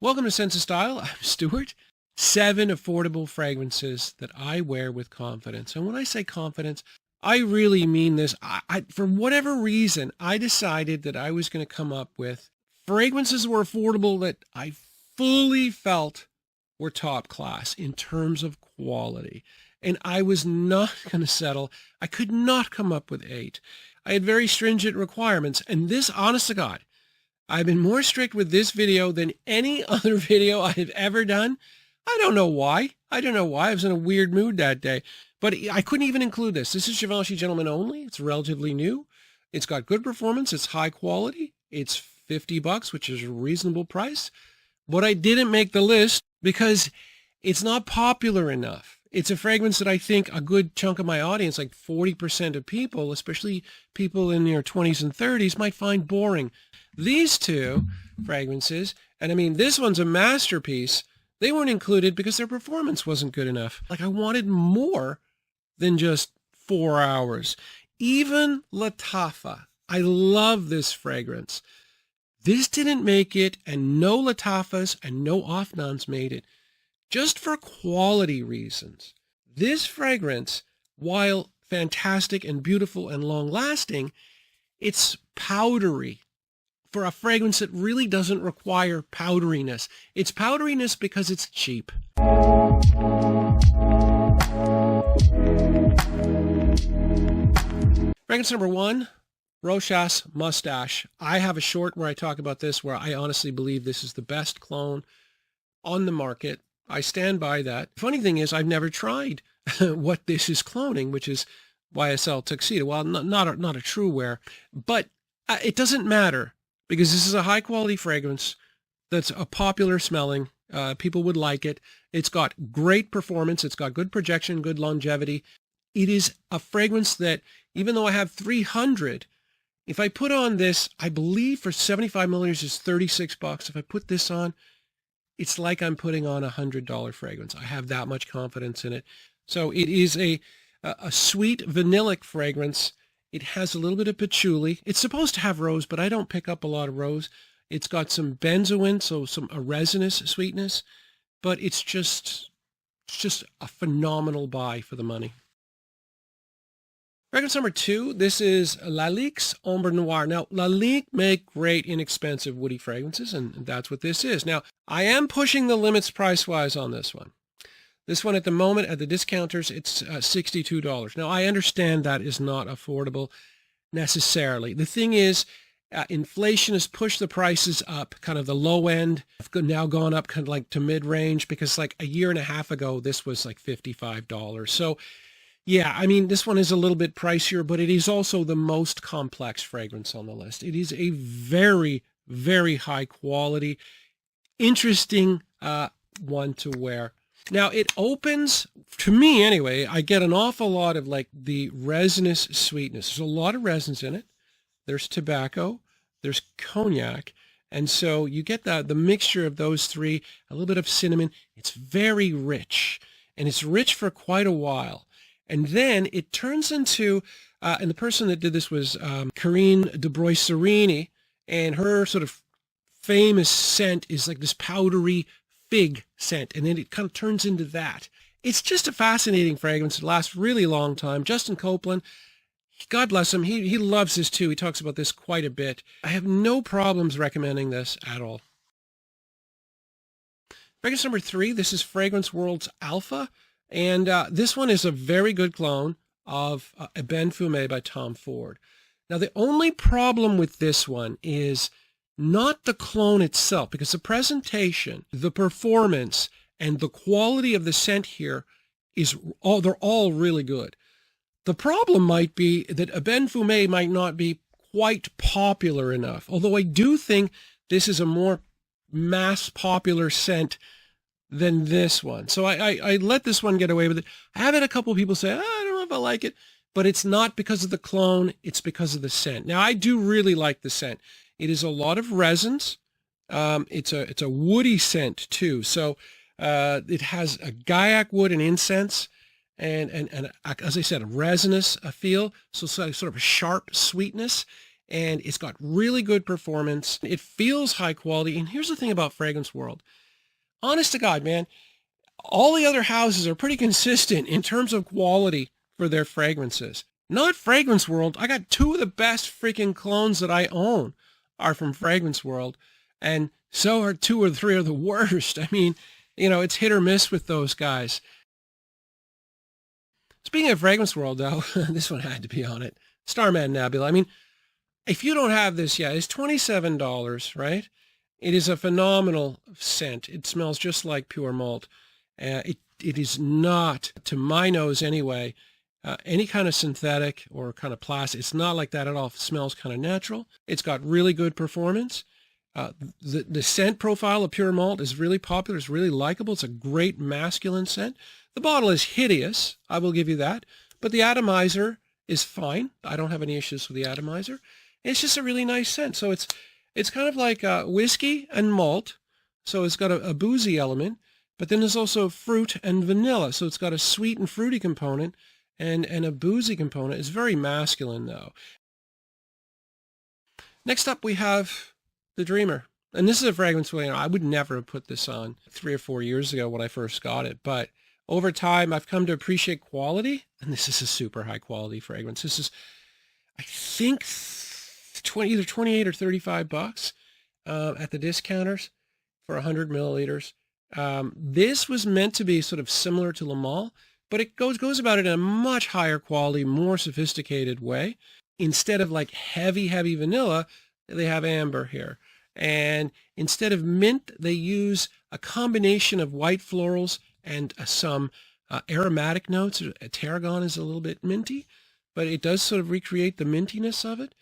Welcome to Sense of Style. I'm Stuart. 7 affordable fragrances that I wear with confidence. And when I say confidence, I really mean this. For whatever reason, I decided that I was going to come up with fragrances that were affordable that I fully felt were top class in terms of quality. And I was not going to settle. I could not come up with 8. I had very stringent requirements. And this, honest to God, I've been more strict with this video than any other video I have ever done. I don't know why. I was in a weird mood that day. But I couldn't even include this. This is Givenchy Gentleman only. It's relatively new. It's got good performance. It's high quality. It's $50, which is a reasonable price. But I didn't make the list because it's not popular enough. It's a fragrance that I think a good chunk of my audience, like 40% of people, especially people in their 20s and 30s, might find boring. These two fragrances, and I mean, this one's a masterpiece, they weren't included because their performance wasn't good enough. Like, I wanted more than just 4 hours. Even Lattafa, I love this fragrance. This didn't make it, and no Lattafas and no Afnans made it. Just for quality reasons. This fragrance, while fantastic and beautiful and long-lasting, it's powdery for a fragrance that really doesn't require powderiness. It's powderiness because it's cheap. Fragrance number 1, Rosas Mustache. I have a short where I talk about this, where I honestly believe this is the best cologne on the market. I stand by that. Funny thing is, I've never tried what this is cloning, which is YSL Tuxedo. Well, not a true wear, but it doesn't matter because this is a high quality fragrance that's a popular smelling. People would like it. It's got great performance. It's got good projection, good longevity. It is a fragrance that, even though I have 300, if I put on this, I believe for 75 milliliters is $36. If I put this on, it's like I'm putting on a $100 fragrance. I have that much confidence in it. So it is a sweet vanillic fragrance. It has a little bit of patchouli. It's supposed to have rose, but I don't pick up a lot of rose. It's got some benzoin, so a resinous sweetness, but it's just a phenomenal buy for the money. Fragrance number 2, this is Lalique's Ombre Noire. Now, Lalique make great inexpensive woody fragrances, and that's what this is. Now, I am pushing the limits price-wise on this one. This one at the moment, at the discounters, it's $62. Now, I understand that is not affordable necessarily. The thing is, inflation has pushed the prices up, kind of the low end, now gone up kind of like to mid-range, because like a year and a half ago, this was like $55. So, yeah, I mean, this one is a little bit pricier, but it is also the most complex fragrance on the list. It is a very, very high quality, interesting one to wear. Now, it opens, to me anyway, I get an awful lot of like the resinous sweetness. There's a lot of resins in it. There's tobacco, there's cognac, and so you get the mixture of those three, a little bit of cinnamon. It's very rich, and it's rich for quite a while. And then it turns into, and the person that did this was Karine de Broisserini, and her sort of famous scent is like this powdery fig scent, and then it kind of turns into that. It's just a fascinating fragrance. It lasts a really long time. Justin Copeland, God bless him, he loves this too. He talks about this quite a bit. I have no problems recommending this at all. Fragrance number 3, this is Fragrance World's Alpha. And this one is a very good clone of Ben Fumé by Tom Ford. Now, the only problem with this one is not the clone itself, because the presentation, the performance, and the quality of the scent here they're all really good. The problem might be that Ben Fumé might not be quite popular enough, although I do think this is a more mass popular scent than this one. So I let this one get away with it. I have had a couple of people say, I don't know if I like it, but it's not because of the clone, it's because of the scent. Now, I do really like the scent. It is a lot of resins. It's a woody scent too. So it has a gaiac wood and incense, and as I said, a resinous feel. So sort of a sharp sweetness. and it's got really good performance. It feels high quality. And here's the thing about Fragrance World. Honest to God, man, all the other houses are pretty consistent in terms of quality for their fragrances. Not Fragrance World. I got two of the best freaking clones that I own are from Fragrance World, and so are two or three of the worst. I mean, it's hit or miss with those guys. Speaking of Fragrance World, though, this one had to be on it. Starman Nebula. I mean, if you don't have this yet, it's $27, right? It is a phenomenal scent. It smells just like pure malt. It is not, to my nose anyway, any kind of synthetic or kind of plastic. It's not like that at all. It smells kind of natural. It's got really good performance. The scent profile of pure malt is really popular. It's really likable. It's a great masculine scent. The bottle is hideous. I will give you that. But the atomizer is fine. I don't have any issues with the atomizer. It's just a really nice scent. So it's kind of like whiskey and malt. So it's got a boozy element, but then there's also fruit and vanilla. So it's got a sweet and fruity component and a boozy component. It's very masculine, though. Next up, we have the Dreamer. And this is a fragrance I would never have put this on 3 or 4 years ago when I first got it. But over time, I've come to appreciate quality. And this is a super high quality fragrance. This is, I think, either 28 or $35 at the discounters for 100 milliliters. This was meant to be sort of similar to Le Male, but it goes about it in a much higher quality, more sophisticated way. Instead of like heavy vanilla, they have amber here. And instead of mint, they use a combination of white florals and some aromatic notes. Tarragon is a little bit minty, but it does sort of recreate the mintiness of it.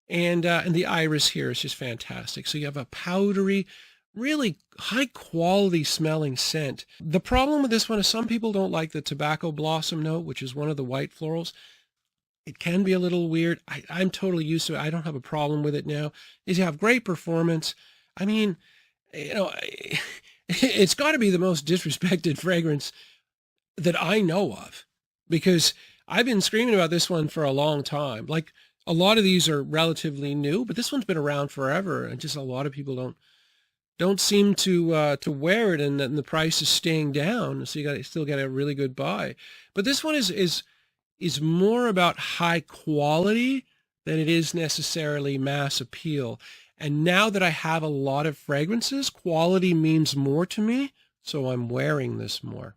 And the iris here is just fantastic. So you have a powdery, really high quality smelling scent. The problem with this one is some people don't like the tobacco blossom note, which is one of the white florals. It can be a little weird. I'm totally used to it. I don't have a problem with it now. These have great performance. I mean, it's got to be the most disrespected fragrance that I know of, because I've been screaming about this one for a long time. Like, a lot of these are relatively new, but this one's been around forever, and just a lot of people don't seem to wear it, and the price is staying down, so you still get a really good buy. But this one is more about high quality than it is necessarily mass appeal. And now that I have a lot of fragrances, quality means more to me, so I'm wearing this more.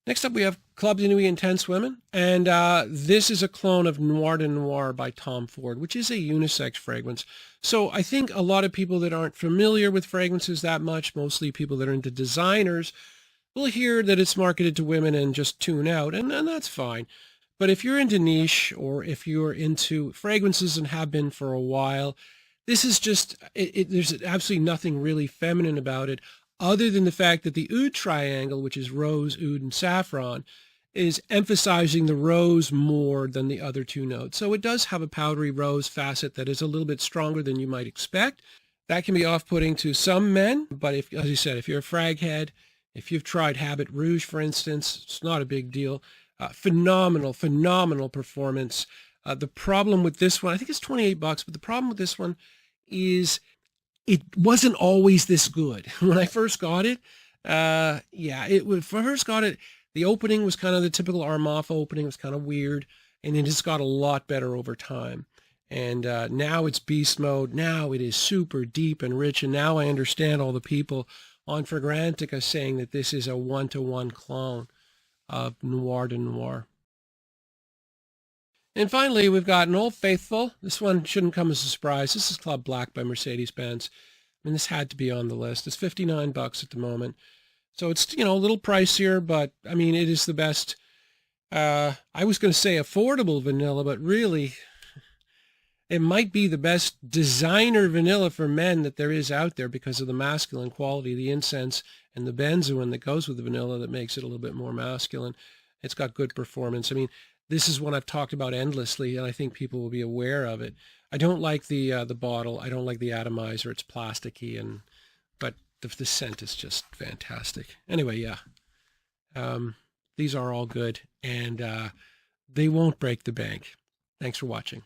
Next up, we have Club de Nuit Intense Women, and this is a clone of Noire de Noir by Tom Ford, which is a unisex fragrance. So I think a lot of people that aren't familiar with fragrances that much, mostly people that are into designers, will hear that it's marketed to women and just tune out, and that's fine. But if you're into niche, or if you're into fragrances and have been for a while, this is just, there's absolutely nothing really feminine about it, other than the fact that the oud triangle, which is rose, oud, and saffron, is emphasizing the rose more than the other two notes. So it does have a powdery rose facet that is a little bit stronger than you might expect. That can be off-putting to some men, but if, as you said, if you're a frag head, if you've tried Habit Rouge, for instance, it's not a big deal. Phenomenal performance. The problem with this one, I think it's $28, but the problem with this one is it wasn't always this good. When I first got it, the opening was kind of the typical Armaf opening. It was kind of weird, and it just got a lot better over time. And now it's beast mode. Now it is super deep and rich, and now I understand all the people on Fragrantica saying that this is a one-to-one clone of Noire de Noir. And finally, we've got an Old Faithful. This one shouldn't come as a surprise. This is Club Black by Mercedes-Benz. I mean, this had to be on the list. It's $59 at the moment. So it's, a little pricier, but I mean, it is the best. I was going to say affordable vanilla, but really, it might be the best designer vanilla for men that there is out there because of the masculine quality, the incense and the benzoin that goes with the vanilla that makes it a little bit more masculine. It's got good performance. I mean, this is one I've talked about endlessly, and I think people will be aware of it. I don't like the bottle. I don't like the atomizer. It's plasticky, but the scent is just fantastic. Anyway, yeah. These are all good, and they won't break the bank. Thanks for watching.